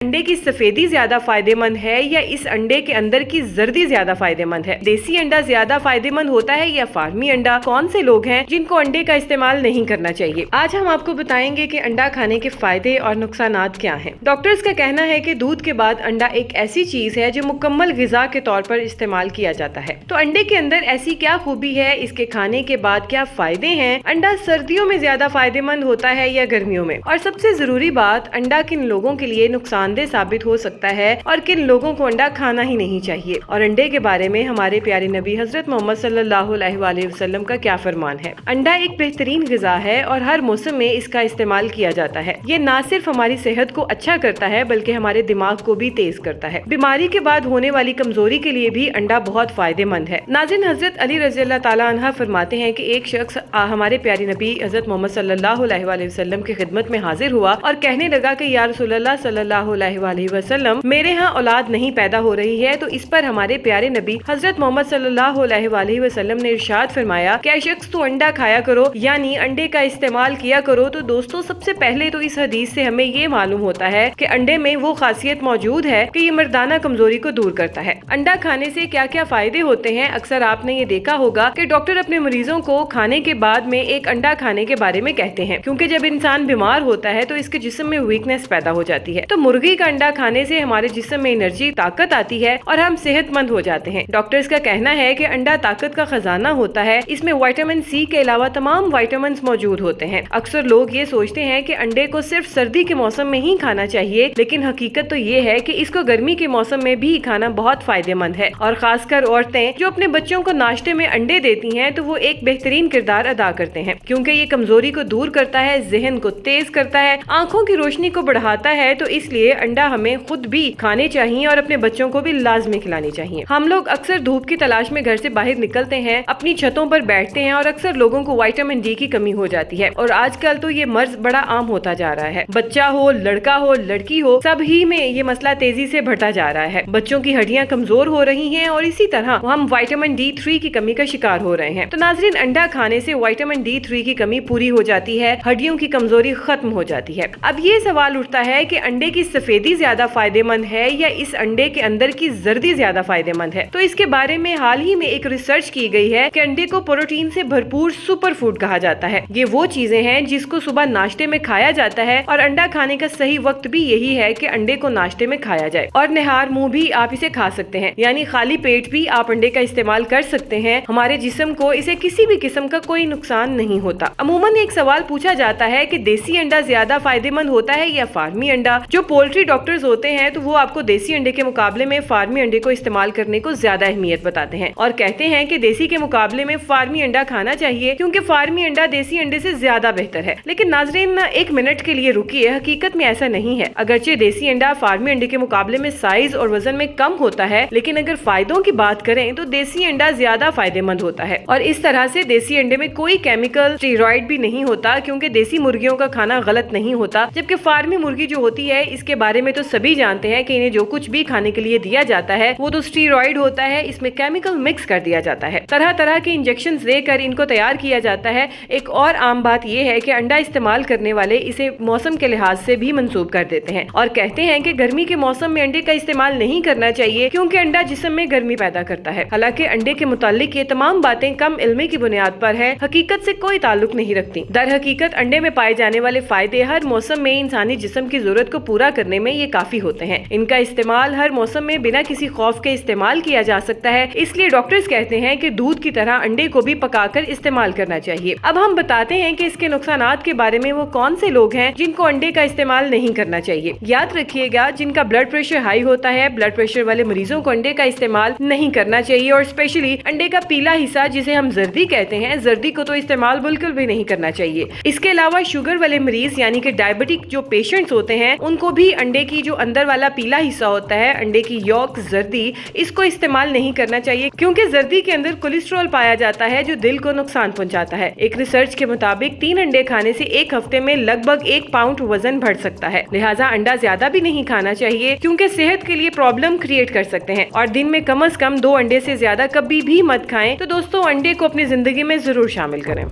अंडे की सफेदी ज्यादा फायदेमंद है या इस अंडे के अंदर की जर्दी ज्यादा फायदेमंद है? देसी अंडा ज्यादा फायदेमंद होता है या फार्मी अंडा? कौन से लोग हैं जिनको अंडे का इस्तेमाल नहीं करना चाहिए? आज हम आपको बताएंगे कि अंडा खाने के फायदे और नुकसानात क्या हैं। डॉक्टर्स का कहना है कि दूध के बाद अंडा एक ऐसी चीज है जो मुकम्मल ग़िज़ा के तौर पर इस्तेमाल किया जाता है। तो अंडे के अंदर ऐसी क्या खूबी है, इसके खाने के बाद क्या फायदे हैं, अंडा सर्दियों में ज्यादा फायदेमंद होता है या गर्मियों में, और सबसे जरूरी बात, अंडा किन लोगों के लिए नुकसानदेह साबित हो सकता है और किन लोगों को अंडा खाना ही नहीं चाहिए। और अंडे के बारे में हमारे प्यारे नबी हजरत मोहम्मद सल्लल्लाहु अलैहि वसल्लम का क्या फरमान है। अंडा एक बेहतरीन ग़िज़ा है और हर मौसम में इसका इस्तेमाल किया जाता है। ये न सिर्फ हमारी सेहत को अच्छा करता है बल्कि हमारे दिमाग को भी तेज करता है। बीमारी के बाद होने वाली कमजोरी के लिए भी अंडा बहुत फायदेमंद है। नाज़रीन, हजरत अली रज़ी अल्लाह ताला अन्हा फरमाते हैं कि एक शख्स हमारे प्यारे नबी हजरत मोहम्मद सल्लल्लाहु अलैहि वसल्लम की खिदमत में हाजिर हुआ और कहने लगा कि या रसूलल्लाह सल्लल्लाहु अलैहि वसल्लम, मेरे यहाँ औलाद नहीं पैदा हो रही है। तो इस पर हमारे प्यारे नबी हजरत मोहम्मद सल्लल्लाहु अलैहि वसल्लम ने इरशाद फरमाया, क्या शख्स तू अंडा खाया करो, यानी अंडे का इस्तेमाल किया करो। तो दोस्तों, सबसे पहले तो इस हदीस से हमें ये मालूम होता है कि अंडे में वो खासियत मौजूद है कि ये मर्दाना कमजोरी को दूर करता है। अंडा खाने से क्या क्या फायदे होते हैं? अक्सर आपने ये देखा होगा कि डॉक्टर अपने मरीजों को खाने के बाद में एक अंडा खाने के बारे में कहते हैं, क्योंकि जब इंसान बीमार होता है तो इसके जिस्म में वीकनेस पैदा हो जाती है। तो मुर्गी का अंडा खाने से हमारे जिस्म में एनर्जी, ताकत आती है और हम सेहतमंद हो जाते हैं। डॉक्टर्स का कहना है कि अंडा ताकत का खजाना होता है। इसमें विटामिन सी के अलावा तमाम विटामिन मौजूद होते हैं। अक्सर लोग ये सोचते हैं कि अंडे को सिर्फ सर्दी के मौसम में ही खाना चाहिए, लेकिन हकीकत तो ये है कि इसको गर्मी के मौसम में भी खाना बहुत फायदेमंद है। और खासकर औरतें जो अपने बच्चों को नाश्ते में अंडे देती हैं तो वो एक बेहतरीन किरदार अदा करते हैं, क्योंकि ये कमजोरी को दूर करता है, जहन को तेज करता है, आंखों की रोशनी को बढ़ाता है। तो इसलिए अंडा हमें खुद भी खाने चाहिए और अपने बच्चों को भी लाजमी खिलानी चाहिए। हम लोग अक्सर धूप की तलाश में घर से बाहर निकलते हैं, अपनी छतों पर बैठते हैं और अक्सर लोगों को विटामिन डी की कमी हो जाती है। और आजकल तो ये मर्ज बड़ा आम होता जा रहा है। बच्चा हो, लड़का हो, लड़की हो, सब ही में ये मसला तेजी से बढ़ता जा रहा है। बच्चों की हड्डियां कमजोर हो रही हैं और इसी तरह हम विटामिन D3 की कमी का शिकार हो रहे हैं। तो नाजरीन, अंडा खाने से विटामिन D3 की कमी पूरी हो जाती है, हड्डियों की कमजोरी खत्म हो जाती है। अब ये सवाल उठता है कि अंडे की सफेदी ज्यादा फायदेमंद है या इस अंडे के अंदर की जर्दी ज्यादा फायदेमंद है? तो इसके बारे में हाल ही में एक रिसर्च की गई है कि अंडे को प्रोटीन से भरपूर सुपर फूड कहा जाता है। ये वो चीजें हैं जिसको सुबह नाश्ते में खाया जाता है और अंडा खाने का सही वक्त भी यही है कि अंडे को नाश्ते में खाया जाए। और निहार मुंह भी आप इसे खा सकते हैं, यानी खाली पेट भी आप अंडे का इस्तेमाल कर सकते हैं। हमारे जिस्म को इसे किसी भी किस्म का कोई नुकसान नहीं होता। अमूमन एक सवाल पूछा जाता है कि देसी अंडा ज्यादा फायदेमंद होता है या फार्मी अंडा? जो पोल्ट्री डॉक्टर्स होते हैं तो वो आपको देसी अंडे के मुकाबले में फार्मी अंडे को इस्तेमाल करने को ज्यादा अहमियत बताते हैं और कहते हैं कि देसी के मुकाबले में फार्मी अंडा खाना चाहिए, क्योंकि फार्मी अंडा देसी अंडे से ज्यादा बेहतर है। लेकिन नाजरीन, एक मिनट के लिए रुकिए, हकीकत में ऐसा नहीं है। अगरचे देसी अंडा फार्मी अंडे के मुकाबले में साइज और वजन में कम होता है, लेकिन अगर फायदों की बात करें तो देसी अंडा ज्यादा फायदेमंद होता है। और इस तरह से देसी अंडे में कोई केमिकल, स्टेरॉइड भी नहीं होता, क्योंकि देसी मुर्गियों का खाना गलत नहीं होता। जबकि फार्मी मुर्गी जो होती है, इसके बारे में तो सभी जानते हैं कि इन्हें जो कुछ भी खाने के लिए दिया जाता है वो तो स्टेरॉइड होता है, इसमें केमिकल मिक्स कर दिया जाता है, तरह तरह के इंजेक्शंस देकर इनको तैयार किया जाता है। एक और आम बात यह है कि अंडा इस्तेमाल करने वाले इसे मौसम के लिहाज से भी मंसूब कर देते हैं और कहते हैं कि गर्मी के मौसम में अंडे का इस्तेमाल नहीं करना चाहिए, क्योंकि अंडा जिस्म में गर्मी पैदा करता है। हालांकि अंडे के मुतालिक ये तमाम बातें कम इल्मी की बुनियाद पर है, हकीकत से कोई ताल्लुक नहीं रखती। दर हकीकत अंडे में पाए जाने वाले फायदे हर मौसम में इंसानी जिस्म की जरूरत को पूरा करने में ये काफी होते हैं। इनका इस्तेमाल हर मौसम में बिना किसी खौफ के इस्तेमाल किया जा सकता है। इसलिए डॉक्टर्स कहते हैं कि दूध की तरह अंडे को भी पकाकर इस्तेमाल करना चाहिए। अब हम बताते हैं कि इसके नुकसानात के बारे में वो कौन से लोग हैं जिनको अंडे का इस्तेमाल नहीं करना चाहिए। याद रखिएगा, जिनका ब्लड प्रेशर हाई होता है, ब्लड प्रेशर वाले मरीजों को अंडे का इस्तेमाल नहीं करना चाहिए। और स्पेशली अंडे का पीला हिस्सा जिसे हम जर्दी कहते हैं, जर्दी को तो इस्तेमाल बिल्कुल भी नहीं करना चाहिए। इसके अलावा शुगर वाले मरीज यानी कि डायबिटिक जो पेशेंट्स होते हैं, उनको भी अंडे की जो अंदर वाला पीला हिस्सा होता है, अंडे की यॉक, जर्दी, इसको इस्तेमाल नहीं करना चाहिए, क्योंकि जर्दी के अंदर कोलेस्ट्रॉल पाया जाता है जो दिल को नुकसान पहुंचाता है। एक रिसर्च के मुताबिक 3 अंडे खाने से एक हफ्ते में लगभग 1 पाउंड वजन बढ़ सकता है। लिहाजा अंडा ज्यादा भी नहीं खाना चाहिए, क्योंकि सेहत के लिए प्रॉब्लम क्रिएट कर सकते हैं। और दिन में कम से कम 2 अंडे से ज्यादा कभी भी मत खाएं। तो दोस्तों, अंडे को अपनी जिंदगी में जरूर शामिल करें।